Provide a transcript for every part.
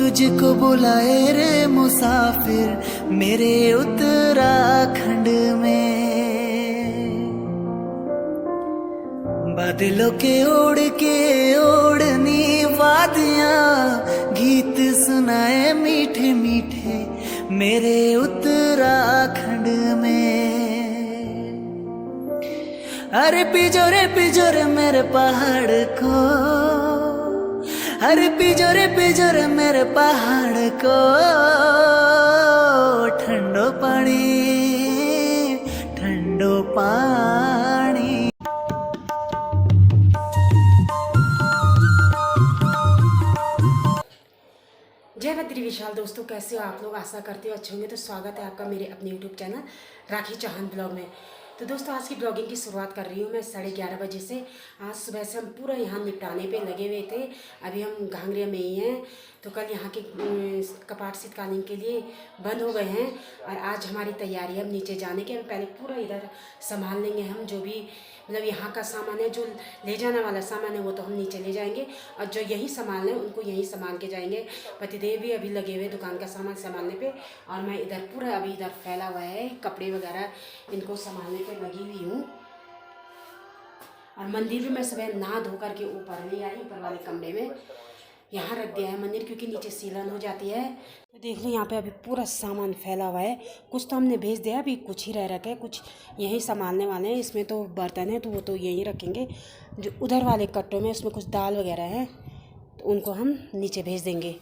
तुझको बुलाए रे मुसाफिर मेरे उत्तराखंड में। बादलों के ओढ़नी वादियां गीत सुनाए मीठे मीठे मेरे उत्तराखंड में। अरे पिजोरे मेरे पहाड़ को, अरे पिजोरे मेरे पहाड़ को, ठंडो पानी ठंडो पानी। जय बद्री विशाल दोस्तों, कैसे हो आप लोग? आशा करते हो अच्छे होंगे। तो स्वागत है आपका मेरे अपने यूट्यूब चैनल राखी चौहान ब्लॉग में। तो दोस्तों आज की ब्लॉगिंग की शुरुआत कर रही हूँ मैं 11:30 बजे से। आज सुबह से हम पूरा यहाँ निपटाने पे लगे हुए थे। अभी हम घांगरिया में ही हैं। तो कल यहाँ के कपाट शीतकालीन के लिए बंद हो गए हैं और आज हमारी तैयारी है अब नीचे जाने के। हम पहले पूरा इधर संभाल लेंगे। हम जो भी मतलब यहाँ का सामान है, जो ले जाने वाला सामान है वो तो हम नीचे ले जाएंगे और जो यहीं संभालना है उनको यहीं संभाल के जाएंगे। पतिदेव भी अभी लगे हुए दुकान का सामान संभालने पे और मैं इधर पूरा अभी इधर फैला हुआ है कपड़े वगैरह इनको संभालने पे लगी हुई हूँ। और मंदिर भी मैं सुबह नहा धो करके ऊपर ले आई, ऊपर वाले कमरे में यहाँ रख दिया है मंदिर, क्योंकि नीचे सीलन हो जाती है। तो देख लो यहाँ पे अभी पूरा सामान फैला हुआ है। कुछ तो हमने भेज दिया, अभी कुछ ही रह रखे हैं, कुछ यहीं संभालने वाले हैं। इसमें तो बर्तन है तो वो तो यहीं रखेंगे। जो उधर वाले कट्टों में उसमें कुछ दाल वगैरह है तो उनको हम नीचे भेज देंगे।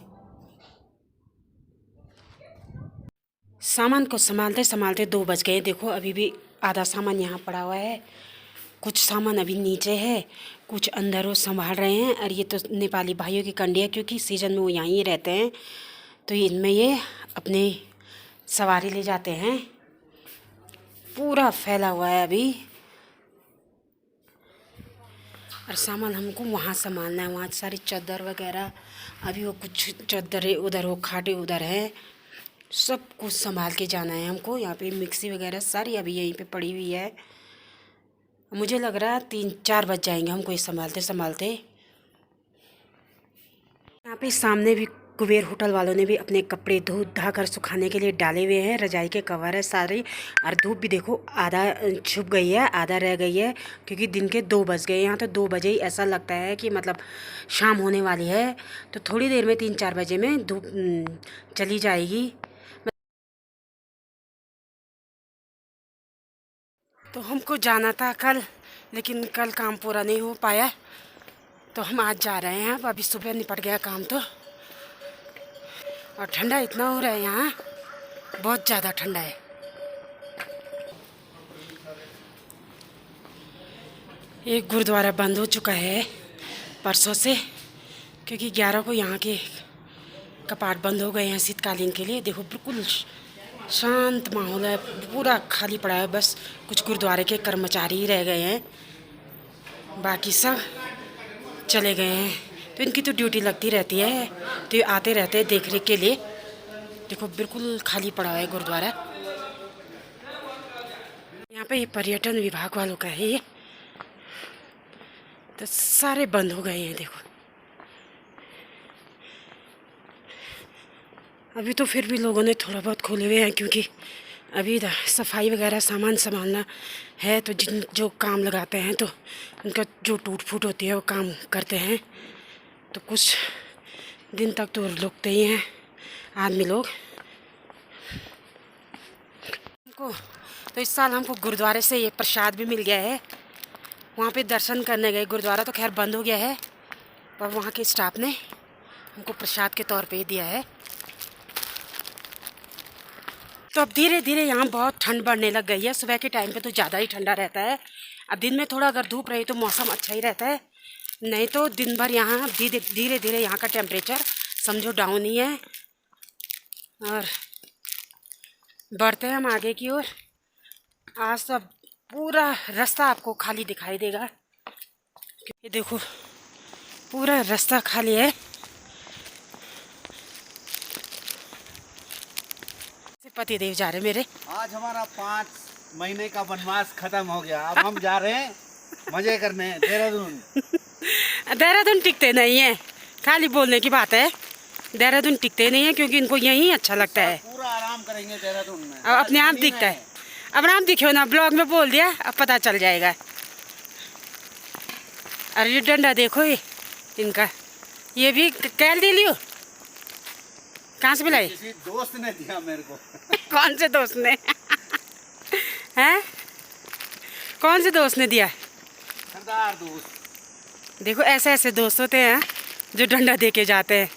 सामान को संभालते संभालते 2 बज गए। देखो अभी भी आधा सामान यहाँ पड़ा हुआ है, कुछ सामान अभी नीचे है, कुछ अंदर वो संभाल रहे हैं। और ये तो नेपाली भाइयों की कंडी है, क्योंकि सीजन में वो यहीं रहते हैं तो इनमें ये अपने सवारी ले जाते हैं। पूरा फैला हुआ है अभी और सामान हमको वहाँ संभालना है। वहाँ सारी चादर वगैरह, अभी वो कुछ चादरें उधर हो, खाटे उधर हैं, सब कुछ संभाल के जाना है हमको। यहाँ पे मिक्सी वगैरह सारी अभी यहीं पे पड़ी हुई है। मुझे लग रहा है 3-4 बज जाएंगे हमको ये संभालते संभालते। यहाँ पे सामने भी कुबेर होटल वालों ने भी अपने कपड़े धो धा कर सुखाने के लिए डाले हुए हैं। रजाई के कवर है सारे। और धूप भी देखो आधा छुप गई है, आधा रह गई है, क्योंकि दिन के 2 बज गए। यहाँ तो 2 बजे ही ऐसा लगता है कि मतलब शाम होने वाली है। तो थोड़ी देर में 3-4 बजे में धूप चली जाएगी। तो हमको जाना था कल, लेकिन कल काम पूरा नहीं हो पाया तो हम आज जा रहे हैं। अब अभी सुबह निपट गया काम तो। और ठंडा इतना हो रहा है यहाँ, बहुत ज़्यादा ठंडा है। एक गुरुद्वारा बंद हो चुका है परसों से, क्योंकि 11 को यहाँ के कपाट बंद हो गए हैं शीतकालीन के लिए। देखो बिल्कुल शांत माहौल है, पूरा खाली पड़ा है। बस कुछ गुरुद्वारे के कर्मचारी ही रह गए हैं, बाकी सब चले गए हैं। तो इनकी तो ड्यूटी लगती रहती है, तो ये आते रहते हैं देख रेख के लिए। देखो बिल्कुल खाली पड़ा है गुरुद्वारा। यहाँ पे ये पर्यटन विभाग वालों का है ये, तो सारे बंद हो गए हैं। देखो अभी तो फिर भी लोगों ने थोड़ा बहुत खोले हुए हैं, क्योंकि अभी सफाई वगैरह सामान संभालना है। तो जो काम लगाते हैं तो उनका जो टूट फूट होती है वो काम करते हैं। तो कुछ दिन तक तो रुकते ही हैं आदमी लोग। हमको तो इस साल हमको गुरुद्वारे से ये प्रसाद भी मिल गया है। वहाँ पे दर्शन करने गए, गुरुद्वारा तो खैर बंद हो गया है, पर वहाँ के स्टाफ ने हमको प्रसाद के तौर पे ही दिया है। तो अब धीरे धीरे यहाँ बहुत ठंड बढ़ने लग गई है। सुबह के टाइम पे तो ज़्यादा ही ठंडा रहता है। अब दिन में थोड़ा अगर धूप रही तो मौसम अच्छा ही रहता है, नहीं तो दिन भर यहाँ धीरे धीरे यहाँ का टेम्परेचर समझो डाउन ही है। और बढ़ते हैं हम आगे की ओर। आज तो पूरा रास्ता आपको खाली दिखाई देगा। ये देखो पूरा रास्ता खाली है। पतिदेव जा रहे मेरे। आज हमारा 5 महीने का वनवास खत्म हो गया। अब हम जा रहे हैं मजे करने देहरादून। देहरादून टिकते नहीं है, खाली बोलने की बात है। देहरादून टिकते नहीं है क्योंकि इनको यहीं अच्छा लगता है। पूरा आराम करेंगे देहरादून में। अब अपने आप दिखता है। अब नाम दिखो ना, ब्लॉग में बोल दिया, अब पता चल जाएगा। अरे ये डंडा देखो, ये इनका, ये भी कैल दे लियो। कहाँ से मिलाई? किसी दोस्त ने दिया मेरे को। कौन से दोस्त ने? हैं? कौन से दोस्त ने दिया? सरदार दोस्त। देखो ऐसे ऐसे दोस्त होते हैं जो डंडा दे के जाते हैं।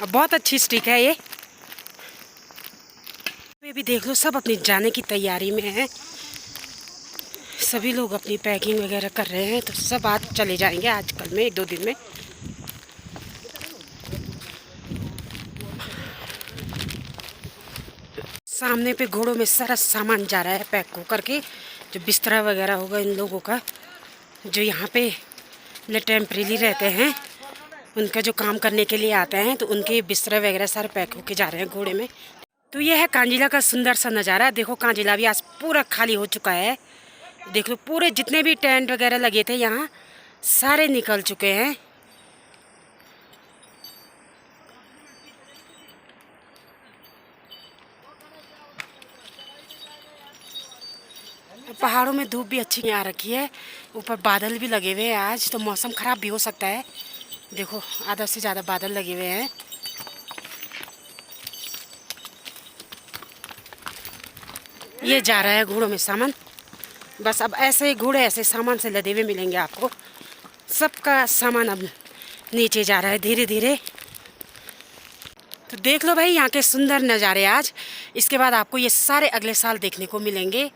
अब बहुत अच्छी स्टिक है ये भी। देख लो, सब अपनी जाने की तैयारी में है। सभी लोग अपनी पैकिंग वगैरह कर रहे हैं, तो सब आज चले जाएंगे आजकल में, 1-2 दिन में। सामने पे घोड़ों में सारा सामान जा रहा है पैक हो करके। जो बिस्तरा वगैरह होगा इन लोगों का, जो यहाँ पे टेम्परेरी रहते हैं, उनका जो काम करने के लिए आते हैं, तो उनके बिस्तरा वगैरह सारे पैक होके जा रहे हैं घोड़े में। तो ये है कांजिला का सुंदर सा नज़ारा। देखो कांजिला भी आज पूरा खाली हो चुका है। देख लो, पूरे जितने भी टेंट वगैरह लगे थे यहाँ, सारे निकल चुके हैं। पहाड़ों में धूप भी अच्छी आ रखी है, ऊपर बादल भी लगे हुए हैं। आज तो मौसम ख़राब भी हो सकता है। देखो आधा से ज़्यादा बादल लगे हुए हैं। ये जा रहा है घोड़ों में सामान। बस अब ऐसे ही घोड़े ऐसे सामान से लदे हुए मिलेंगे आपको। सबका सामान अब नीचे जा रहा है धीरे धीरे। तो देख लो भाई यहाँ के सुंदर नज़ारे आज। इसके बाद आपको ये सारे अगले साल देखने को मिलेंगे।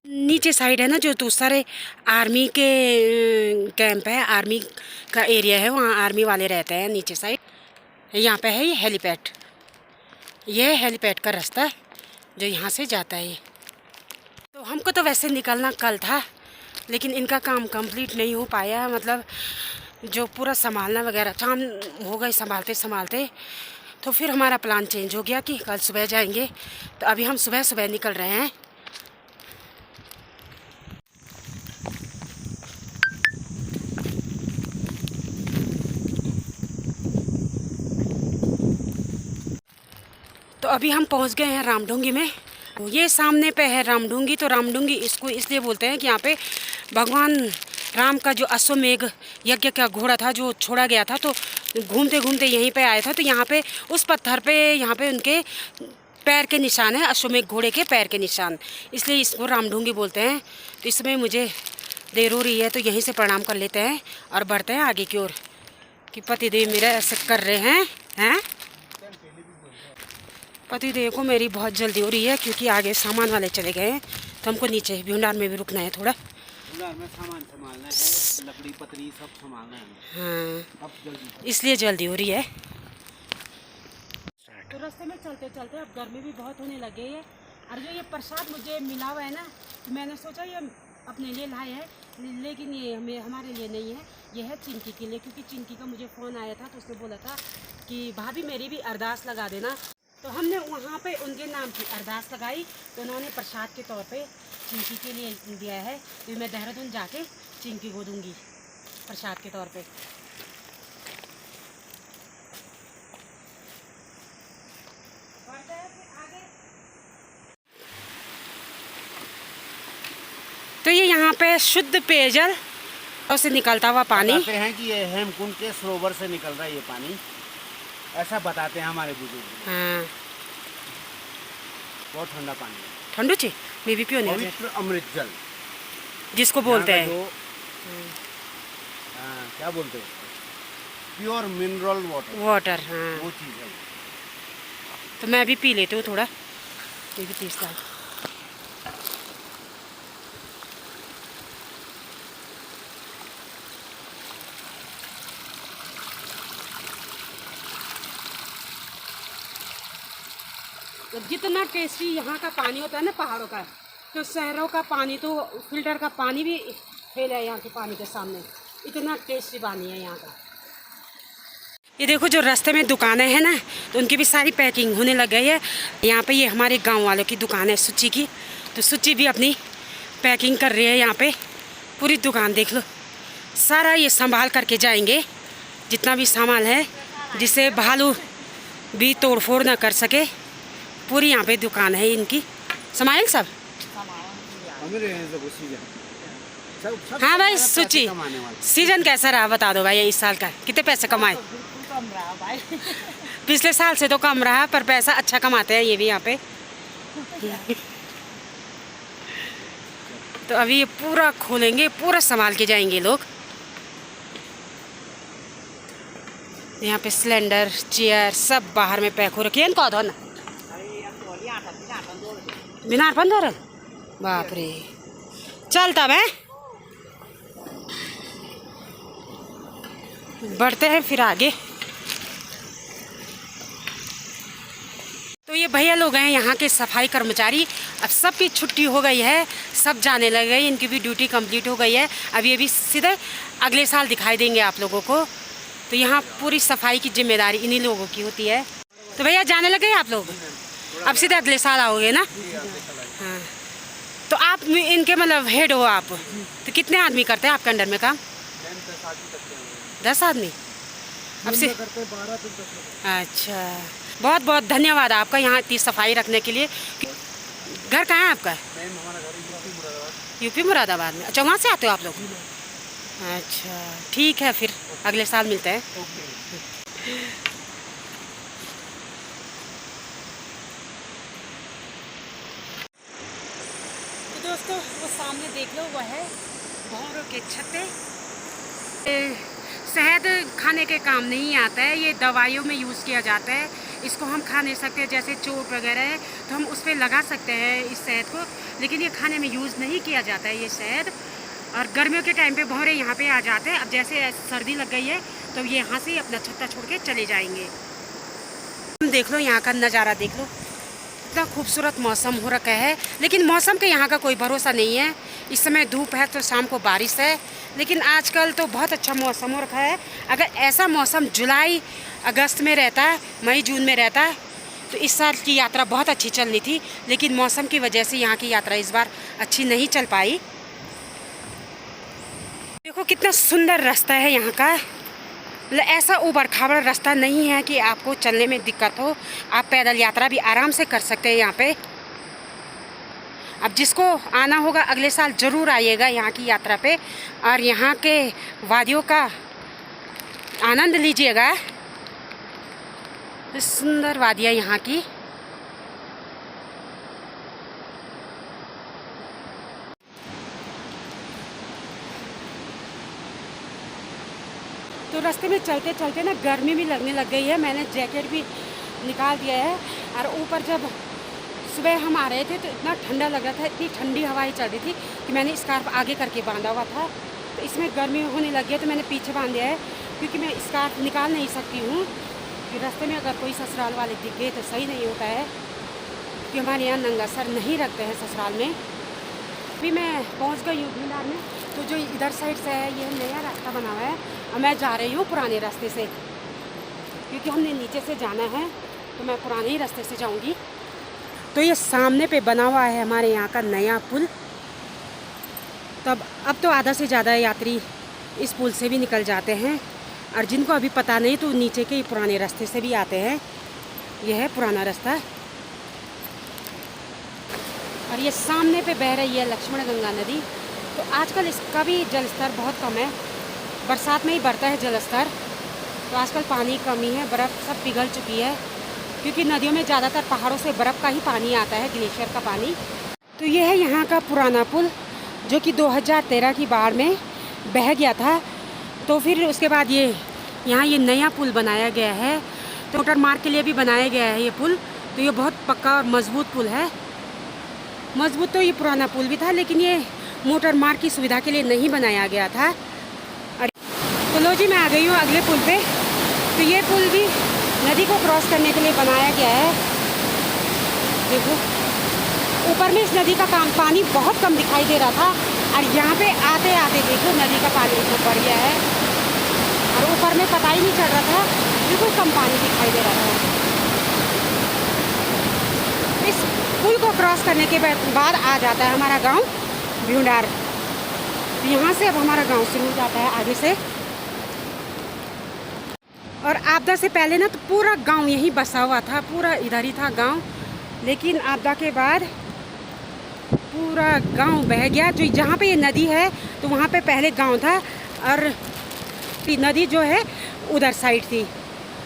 नीचे साइड है ना, जो तो सारे आर्मी के कैंप है, आर्मी का एरिया है, वहाँ आर्मी वाले रहते हैं नीचे साइड। यहाँ पे है ये हेलीपैड। ये हेलीपैड का रास्ता है जो यहाँ से जाता है। तो हमको तो वैसे निकलना कल था, लेकिन इनका काम कंप्लीट नहीं हो पाया। मतलब जो पूरा संभालना वगैरह, शाम हो गई संभालते संभालते, तो फिर हमारा प्लान चेंज हो गया कि कल सुबह जाएंगे। तो अभी हम सुबह सुबह निकल रहे हैं। तो अभी हम पहुंच गए हैं रामढूंगी में। ये सामने पे है रामढूंगी। तो रामढूंगी इसको इसलिए बोलते हैं कि यहाँ पे भगवान राम का जो अश्वमेघ यज्ञ का घोड़ा था जो छोड़ा गया था, तो घूमते घूमते यहीं पे आया था। तो यहाँ पे उस पत्थर पे यहाँ पे उनके पैर के निशान है, अश्वमेघ घोड़े के पैर के निशान, इसलिए इसको रामढूंगी बोलते हैं। तो इसमें मुझे देर हो रही है, तो यहीं से प्रणाम कर लेते हैं और बढ़ते हैं आगे की ओर। कि पतिदेव मेरा ऐसे कर रहे हैं। पतिदेव को मेरी बहुत जल्दी हो रही है क्योंकि आगे सामान वाले चले गए हैं, तो हमको नीचे भूंडार में भी रुकना है थोड़ा। भूंडार में सामान संभालना है, लकड़ी पतरी सब संभालना है। हाँ, अब जल्दी, इसलिए जल्दी हो रही है। तो रास्ते में चलते चलते अब गर्मी भी बहुत होने लग गई है। और जो ये प्रसाद मुझे मिला हुआ है ना, तो मैंने सोचा ये अपने लिए लाए हैं, लेकिन ये हमारे लिए नहीं है, ये है चिंकी के लिए। क्योंकि चिंकी का मुझे फ़ोन आया था, तो उसने बोला था कि भाभी मेरी भी अरदास लगा देना। तो हमने वहाँ पे उनके नाम की अरदास लगाई, तो उन्होंने प्रसाद के तौर पे चिंकी के लिए दिया है। तो मैं देहरादून जाके चिंकी को दूँगी प्रसाद के तौर पे। तो ये यहाँ पे शुद्ध पेयजल और से निकलता हुआ पानी। बताते हैं कि ये हेमकुंड के सरोवर से निकल रहा है ये पानी, ऐसा बताते हैं हमारे बुजुर्ग। हाँ, बहुत ठंडा पानी है, ठंडू ची मैं भी पियो नहीं, पवित्र अमृत जल जिसको बोलते हैं। क्या बोलते हैं, प्योर मिनरल वाटर। हाँ, वो चीज़ है। तो मैं भी पी लेती हूँ थोड़ा, ये भी पीस ला। जितना टेस्टी यहाँ का पानी होता है ना पहाड़ों का, तो शहरों का पानी तो फिल्टर का पानी भी फेल है यहाँ के पानी के सामने। इतना टेस्टी पानी है यहाँ का। ये देखो जो रास्ते में दुकानें हैं ना, तो उनकी भी सारी पैकिंग होने लग गई है। यहाँ पे ये हमारे गांव वालों की दुकान है सुची की, तो सुची भी अपनी पैकिंग कर रही है यहाँ पे। पूरी दुकान देख लो, सारा ये संभाल करके जाएंगे, जितना भी सामान है, जिसे भालू भी तोड़ फोड़ ना कर सके। पूरी यहाँ पे दुकान है इनकी। समाइल सब। हाँ भाई सूची, सीजन कैसा रहा बता दो भाई, इस साल का कितने पैसे कमाए? पिछले साल से तो कम रहा, पर पैसा अच्छा कमाते हैं ये भी यहाँ पे। तो अभी ये पूरा खोलेंगे, पूरा संभाल के जाएंगे लोग। यहाँ पे सिलेंडर, चेयर सब बाहर में पैक हो रखी है। इनको ना बिना पंद्रह, बाप रे। चल तब है, बढ़ते हैं फिर आगे। तो ये भैया लोग हैं यहाँ के सफाई कर्मचारी। अब सबकी छुट्टी हो गई है, सब जाने लग गए, इनकी भी ड्यूटी कंप्लीट हो गई है। अब ये भी सीधे अगले साल दिखाई देंगे आप लोगों को। तो यहाँ पूरी सफाई की जिम्मेदारी इन्हीं लोगों की होती है। तो भैया जाने लगे आप लोग, अब सीधे अगले साल आओगे ना? हाँ, तो आप इनके मतलब हेड हो आप। तो कितने आदमी करते हैं आपके अंडर में काम? 10 आदमी अब से। अच्छा, बहुत बहुत धन्यवाद आपका यहाँ इतनी सफाई रखने के लिए। घर कहाँ है आपका? यूपी मुरादाबाद में। अच्छा, वहाँ से आते हो आप लोग? अच्छा ठीक है, फिर अगले साल मिलते हैं। तो दोस्तों वो सामने देख लो, वो है भौरों के छत्ते। शहद खाने के काम नहीं आता है, ये दवाइयों में यूज़ किया जाता है। इसको हम खा नहीं सकते, जैसे चोट वगैरह है तो हम उस पर लगा सकते हैं इस शहद को, लेकिन ये खाने में यूज़ नहीं किया जाता है ये शहद। और गर्मियों के टाइम पे भौरे यहाँ पे आ जाते हैं। अब जैसे सर्दी लग गई है तो ये यहाँ से अपना छत्ता छोड़ के चले जाएंगे। हम देख लो यहाँ का नज़ारा, देख लो इतना खूबसूरत मौसम हो रखा है। लेकिन मौसम के यहाँ का कोई भरोसा नहीं है। इस समय धूप है तो शाम को बारिश है, लेकिन आजकल तो बहुत अच्छा मौसम हो रखा है। अगर ऐसा मौसम जुलाई अगस्त में रहता है, मई जून में रहता है, तो इस साल की यात्रा बहुत अच्छी चलनी थी। लेकिन मौसम की वजह से यहाँ की यात्रा इस बार अच्छी नहीं चल पाई। देखो कितना सुंदर रास्ता है यहाँ का। ऐसा ऊबड़ खाबड़ रास्ता नहीं है कि आपको चलने में दिक्कत हो। आप पैदल यात्रा भी आराम से कर सकते हैं यहाँ पे। अब जिसको आना होगा अगले साल ज़रूर आइएगा यहाँ की यात्रा पे, और यहाँ के वादियों का आनंद लीजिएगा। सुंदर वादियाँ यहाँ की। तो रास्ते में चलते चलते ना गर्मी भी लगने लग गई है। मैंने जैकेट भी निकाल दिया है, और ऊपर जब सुबह हम आ रहे थे तो इतना ठंडा लग रहा था, इतनी ठंडी हवाएं चल रही थी कि मैंने स्कार्फ आगे करके बांधा हुआ था। तो इसमें गर्मी होने लगी है तो मैंने पीछे बांध दिया है, क्योंकि मैं स्कार्फ निकाल नहीं सकती हूँ कि रास्ते में अगर कोई ससुराल वाले दिख गए तो सही नहीं होता है, क्योंकि हमारे यहाँ नंगा सर नहीं रखते हैं ससुराल में। अभी मैं पहुँच गई हूँ भिंडार में। तो जो इधर साइड से है ये नया रास्ता बना हुआ है, और मैं जा रही हूँ पुराने रास्ते से, क्योंकि हमने नीचे से जाना है तो मैं पुराने ही रास्ते से जाऊँगी। तो ये सामने पे बना हुआ है हमारे यहाँ का नया पुल। तो अब तो आधा से ज़्यादा यात्री इस पुल से भी निकल जाते हैं, और जिनको अभी पता नहीं तो नीचे के पुराने रास्ते से भी आते हैं। यह है पुराना रास्ता, और ये सामने पे बह रही है लक्ष्मण गंगा नदी। तो आजकल इसका भी जलस्तर बहुत कम है, बरसात में ही बढ़ता है जलस्तर। तो आजकल पानी कमी है, बर्फ़ सब पिघल चुकी है, क्योंकि नदियों में ज़्यादातर पहाड़ों से बर्फ़ का ही पानी आता है, ग्लेशियर का पानी। तो ये है यहाँ का पुराना पुल, जो कि 2013 की बाढ़ में बह गया था। तो फिर उसके बाद यहाँ ये नया पुल बनाया गया है। तो मोटर मार्ग के लिए भी बनाया गया है ये पुल। तो ये बहुत पक्का और मजबूत पुल है। मजबूत तो ये पुराना पुल भी था, लेकिन ये मोटर मार्ग की सुविधा के लिए नहीं बनाया गया था। और तो लो जी, मैं आ गई हूँ अगले पुल पे। तो ये पुल भी नदी को क्रॉस करने के लिए बनाया गया है। देखो ऊपर में इस नदी का पानी बहुत कम दिखाई दे रहा था, और यहाँ पे आते आते देखो नदी का पानी इतना बढ़ गया है, और ऊपर में पता ही नहीं चल रहा था, बिल्कुल कम पानी दिखाई दे रहा था। इस पुल को क्रॉस करने के बाद आ जाता है हमारा गांव भिंडार। तो यहाँ से अब हमारा गांव शुरू हो जाता है आगे से। और आपदा से पहले ना तो पूरा गांव यहीं बसा हुआ था, पूरा इधर ही था गांव। लेकिन आपदा के बाद पूरा गांव बह गया। जो जहाँ पे ये नदी है तो वहाँ पे पहले गांव था, और नदी जो है उधर साइड थी,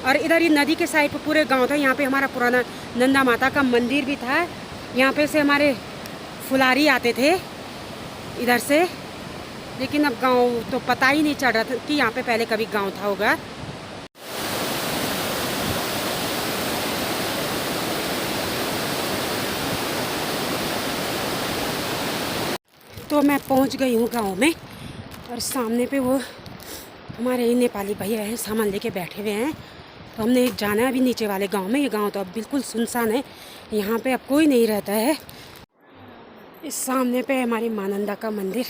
और इधर ये नदी के साइड पे पूरे गांव था। यहाँ पे हमारा पुराना नंदा माता का मंदिर भी था। यहाँ पे से हमारे फुलारी आते थे इधर से। लेकिन अब गांव तो पता ही नहीं चल रहा था कि यहाँ पे पहले कभी गांव था होगा। तो मैं पहुँच गई हूँ गाँव में, और सामने पे वो हमारे नेपाली भैया हैं, सामान लेके बैठे हुए हैं। तो हमने जाना है अभी नीचे वाले गांव में। ये गांव तो अब बिल्कुल सुनसान है, यहाँ पे अब कोई नहीं रहता है। इस सामने पे हमारी माँ नंदा का मंदिर।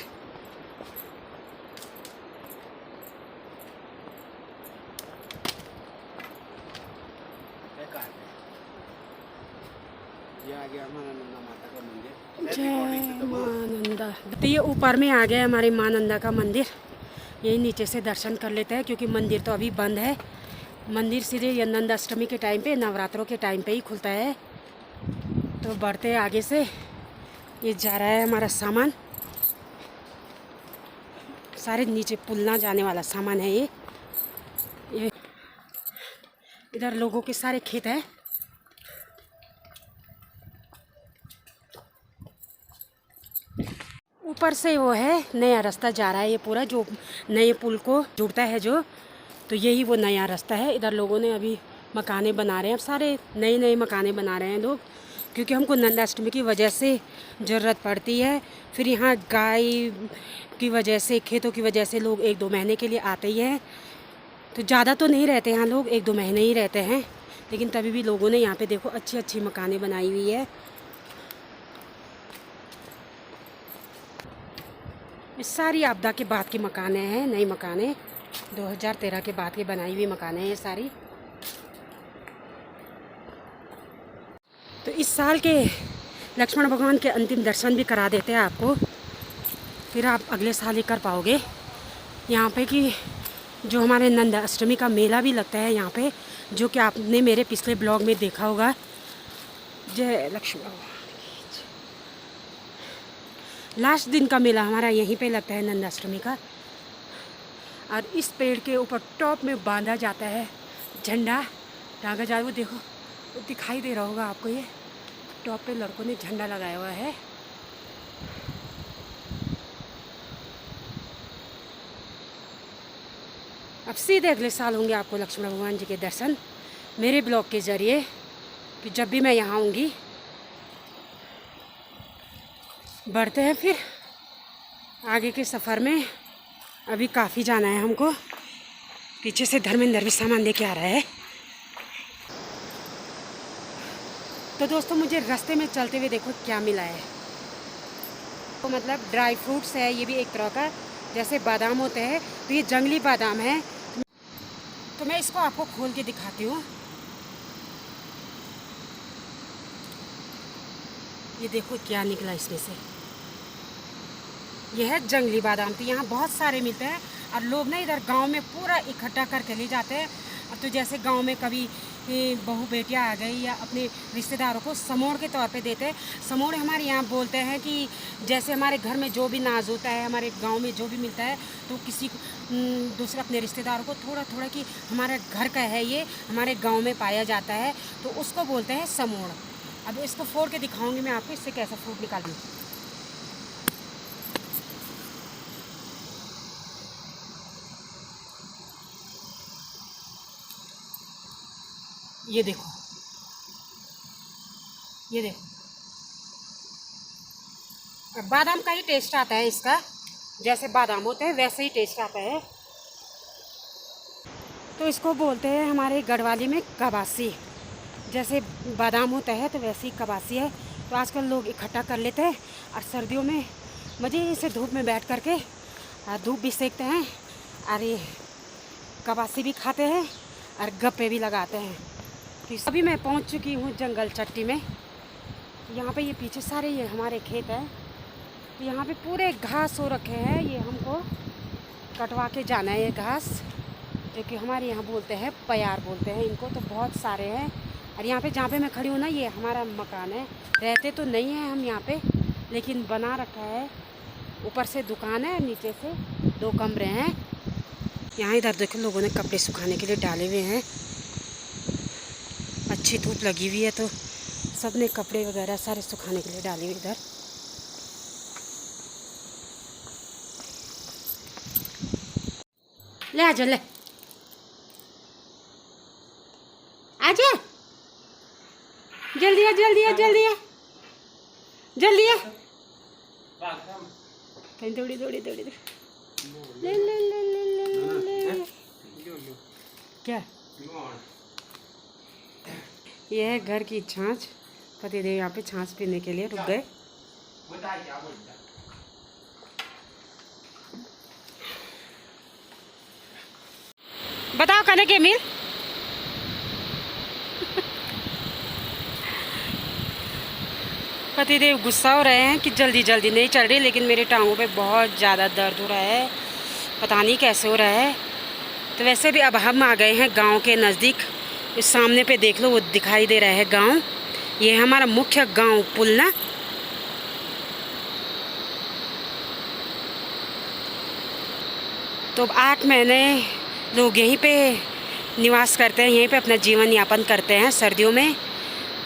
ये आ गया हमारा नंदा माता का मंदिर। जय माँ नंदा। तो ये ऊपर में आ गया हमारी माँ नंदा का मंदिर। यही नीचे से दर्शन कर लेते हैं, क्योंकि मंदिर तो अभी बंद है। मंदिर सीधे ये नंदा अष्टमी के टाइम पे, नवरात्रों के टाइम पे ही खुलता है। तो बढ़ते आगे से, ये जा रहा है हमारा सामान। सारे नीचे पुलना जाने वाला सामान है ये इधर लोगों के सारे खेत है। ऊपर से वो है नया रास्ता जा रहा है, ये पूरा जो नए पुल को जुड़ता है जो, तो यही वो नया रास्ता है। इधर लोगों ने अभी मकाने बना रहे हैं, अब सारे नए नए मकाने बना रहे हैं लोग, क्योंकि हमको नंदाष्टमी की वजह से ज़रूरत पड़ती है। फिर यहाँ गाय की वजह से, खेतों की वजह से लोग 1-2 महीने के लिए आते ही हैं। तो ज़्यादा तो नहीं रहते यहाँ लोग, 1-2 महीने ही रहते हैं। लेकिन तभी भी लोगों ने यहाँ पे देखो अच्छी अच्छी मकाने बनाई हुई है। ये सारी आपदा के बाद की मकाने हैं, नई मकाने 2013 के बाद की बनाई हुई मकाने हैं ये सारी। तो इस साल के लक्ष्मण भगवान के अंतिम दर्शन भी करा देते हैं आपको, फिर आप अगले साल ही कर पाओगे। यहाँ पे कि जो हमारे नंदा अष्टमी का मेला भी लगता है यहाँ पे, जो कि आपने मेरे पिछले ब्लॉग में देखा होगा। जय लक्ष्मण भगवान। लास्ट दिन का मेला हमारा यहीं पे लगता है नंदाष्टमी का। और इस पेड़ के ऊपर टॉप में बांधा जाता है झंडा, टांगा जाए। वो देखो, वो दिखाई दे रहा होगा आपको, ये टॉप पे लड़कों ने झंडा लगाया हुआ है। अब सीधे अगले साल होंगे आपको लक्ष्मण भगवान जी के दर्शन मेरे ब्लॉग के ज़रिए, कि जब भी मैं यहाँ आऊँगी। बढ़ते हैं फिर आगे के सफ़र में। अभी काफ़ी जाना है हमको। पीछे से धर्मेंद्र भी सामान लेके आ रहा है। तो दोस्तों, मुझे रास्ते में चलते हुए देखो क्या मिला है। तो मतलब ड्राई फ्रूट्स है, ये भी एक तरह का, जैसे बादाम होते हैं, तो ये जंगली बादाम है। तो मैं इसको आपको खोल के दिखाती हूँ। ये देखो क्या निकला इसमें से। यह है जंगली बादाम। तो यहाँ बहुत सारे मिलते हैं, और लोग ना इधर गांव में पूरा इकट्ठा करके ले जाते हैं। अब तो जैसे गांव में कभी बहू बेटियाँ आ गई, या अपने रिश्तेदारों को समोड़ के तौर पे देते हैं। समोड़ हमारे यहाँ बोलते हैं कि जैसे हमारे घर में जो भी नाज होता है, हमारे गांव में जो भी मिलता है, तो किसी दूसरे अपने रिश्तेदारों को थोड़ा थोड़ा कि हमारे घर का है, ये हमारे गांव में पाया जाता है, तो उसको बोलते हैं समोड़। अब इसको फोड़ के दिखाऊंगी मैं आपको, इससे कैसा फ्रूट निकाल दूँ। ये देखो, ये देखो, अब बादाम का ही टेस्ट आता है इसका। जैसे बादाम होते हैं वैसे ही टेस्ट आता है। तो इसको बोलते हैं हमारे गढ़वाली में कबासी। जैसे बादाम होता है तो वैसे ही कबासी है। तो आजकल लोग इकट्ठा कर लेते हैं, और सर्दियों में मज़े से धूप में बैठ करके धूप भी सेकते हैं, और ये कबासी भी खाते हैं, और गप्पे भी लगाते हैं। तो अभी मैं पहुंच चुकी हूँ जंगल चट्टी में। यहाँ पे ये पीछे सारे ये हमारे खेत हैं। तो यहाँ पे पूरे घास हो रखे हैं, ये हमको कटवा के जाना है ये घास, जो कि हमारे यहाँ बोलते हैं प्यार बोलते हैं इनको। तो बहुत सारे हैं। और यहाँ पे जहाँ पे मैं खड़ी हूँ ना, ये हमारा मकान है। रहते तो नहीं हैं हम यहाँ पे, लेकिन बना रखा है। ऊपर से दुकान है, नीचे से 2 कमरे हैं। यहाँ इधर देखो लोगों ने कपड़े सुखाने के लिए डाले हुए हैं। अच्छी धूप लगी हुई है तो सब ने कपड़े वगैरह सारे सुखाने के लिए डाले हुए इधर। ले आजा, ले आजा, जल्दी आ, जल्दी आ, जल्दी आ, जल्दी आ। कहीं दौड़ी दौड़ी दौड़ी दौड़ी। ले ले ले ले ले ले। क्या ये है घर की छाछ। पतिदेव यहाँ पे छाछ पीने के लिए रुक गए। बताओ खाने के मील। पतिदेव गुस्सा हो रहे हैं कि जल्दी जल्दी नहीं चल रही, लेकिन मेरे टांगों पे बहुत ज़्यादा दर्द हो रहा है, पता नहीं कैसे हो रहा है। तो वैसे भी अब हम आ गए हैं गांव के नज़दीक। इस सामने पे देख लो, वो दिखाई दे रहा है गांव। ये है हमारा मुख्य गांव पुलना। तो 8 महीने लोग यहीं पे निवास करते हैं, यहीं पे अपना जीवन यापन करते हैं सर्दियों में,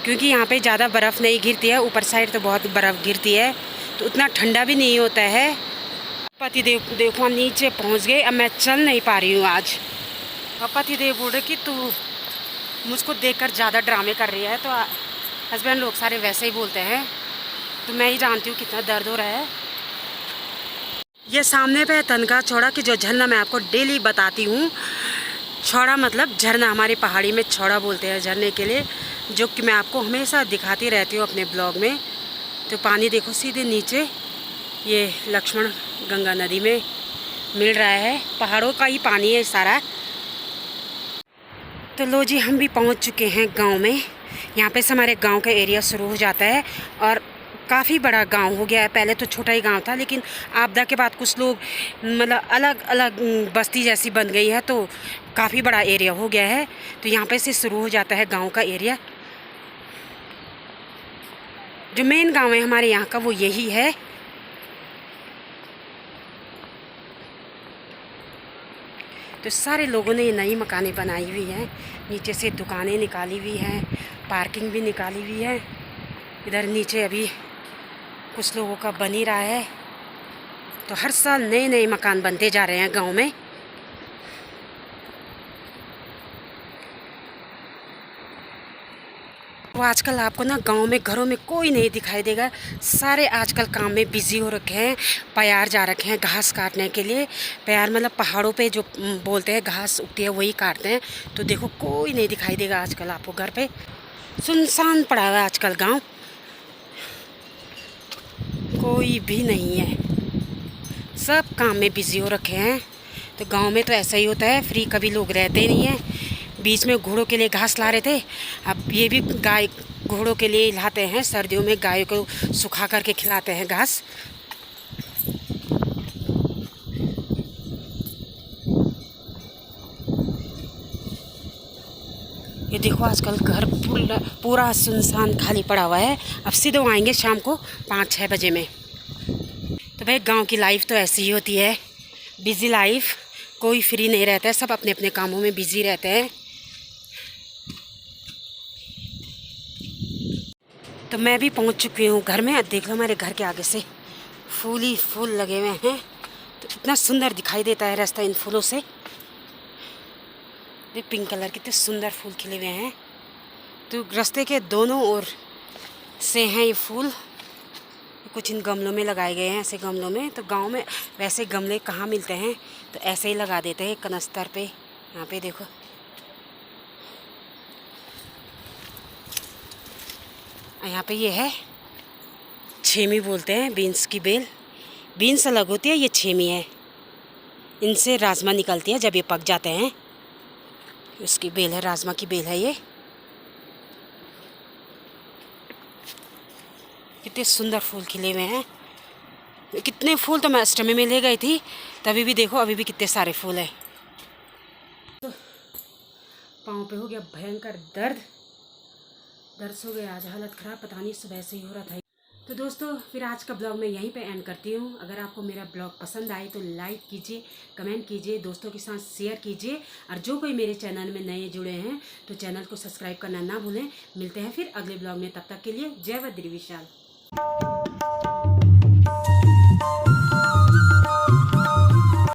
क्योंकि यहाँ पे ज़्यादा बर्फ़ नहीं गिरती है। ऊपर साइड तो बहुत बर्फ़ गिरती है, तो उतना ठंडा भी नहीं होता है। पतिदेव देखो नीचे पहुँच गए। अब मैं चल नहीं पा रही हूँ आज। और पतिदेव बोल रहे कि तू मुझको देखकर ज़्यादा ड्रामे कर रही है। तो हस्बैंड लोग सारे वैसे ही बोलते हैं, तो मैं ही जानती हूँ कितना दर्द हो रहा है। ये सामने पे है तनका छौड़ा की जो झरना मैं आपको डेली बताती हूँ। छौड़ा मतलब झरना, हमारी पहाड़ी में छौड़ा बोलते हैं झरने के लिए, जो कि मैं आपको हमेशा दिखाती रहती हूँ अपने ब्लॉग में। तो पानी देखो सीधे नीचे, ये लक्ष्मण गंगा नदी में मिल रहा है। पहाड़ों का ही पानी है सारा। तो लो जी, हम भी पहुँच चुके हैं गांव में। यहाँ पे से हमारे गांव का एरिया शुरू हो जाता है और काफ़ी बड़ा गांव हो गया है। पहले तो छोटा ही गांव था, लेकिन आपदा के बाद कुछ लोग मतलब अलग अलग बस्ती जैसी बन गई है, तो काफ़ी बड़ा एरिया हो गया है। तो यहाँ पे से शुरू हो जाता है गांव का एरिया। जो मेन गांव है हमारे यहाँ का वो यही है। तो सारे लोगों ने ये नई मकानें बनाई हुई हैं, नीचे से दुकानें निकाली हुई हैं, पार्किंग भी निकाली हुई है। इधर नीचे अभी कुछ लोगों का बन ही रहा है। तो हर साल नए नए मकान बनते जा रहे हैं गांव में। वो आजकल आपको ना गांव में घरों में कोई नहीं दिखाई देगा। सारे आजकल काम में बिजी हो रखे हैं। प्यार जा रखे हैं घास काटने के लिए। प्यार मतलब पहाड़ों पे जो बोलते हैं घास उगती है वही काटते हैं। तो देखो कोई नहीं दिखाई देगा आजकल आपको घर पे। सुनसान पड़ा हुआ है आजकल गांव, कोई भी नहीं है। सब काम में बिजी हो रखे हैं। तो गांव में तो ऐसा ही होता है, फ्री कभी लोग रहते नहीं हैं। बीच में घोड़ों के लिए घास ला रहे थे, अब ये भी गाय घोड़ों के लिए लाते हैं। सर्दियों में गायों को सुखा करके खिलाते हैं घास। ये देखो आजकल घर पूरा सुनसान खाली पड़ा हुआ है। अब सीधे आएंगे शाम को 5-6 बजे में। तो भाई गांव की लाइफ तो ऐसी ही होती है, बिज़ी लाइफ। कोई फ्री नहीं रहता है, सब अपने अपने कामों में बिज़ी रहते हैं। तो मैं भी पहुंच चुकी हूँ घर में। देख लो हमारे घर के आगे से फूल ही फूल लगे हुए हैं। तो इतना सुंदर दिखाई देता है रास्ता इन फूलों से। ये पिंक कलर के इतने सुंदर फूल खिले हुए हैं। तो रास्ते के दोनों ओर से हैं ये फूल। कुछ इन गमलों में लगाए गए हैं, ऐसे गमलों में। तो गांव में वैसे गमले कहाँ मिलते हैं, तो ऐसे ही लगा देते हैं कनस्तर पे। यहाँ पे देखो, यहाँ पे ये है छेमी बोलते हैं, बीन्स की बेल। बीन्स अलग होती है, ये छेमी है। इनसे राजमा निकलती है जब ये पक जाते हैं। इसकी बेल है, राजमा की बेल है ये। कितने सुंदर फूल खिले हुए हैं। कितने फूल तो मैं अष्टमी में ले गई थी, तभी भी देखो अभी भी कितने सारे फूल है। तो पाँव पे हो गया भयंकर दर्द हो गया, आज हालत ख़राब, पता नहीं सुबह से ही हो रहा था। तो दोस्तों फिर आज का ब्लॉग मैं यहीं पे एंड करती हूँ। अगर आपको मेरा ब्लॉग पसंद आए तो लाइक कीजिए, कमेंट कीजिए, दोस्तों के साथ शेयर कीजिए, और जो कोई मेरे चैनल में नए जुड़े हैं तो चैनल को सब्सक्राइब करना ना भूलें। मिलते हैं फिर अगले ब्लॉग में, तब तक के लिए जय बद्री विशाल।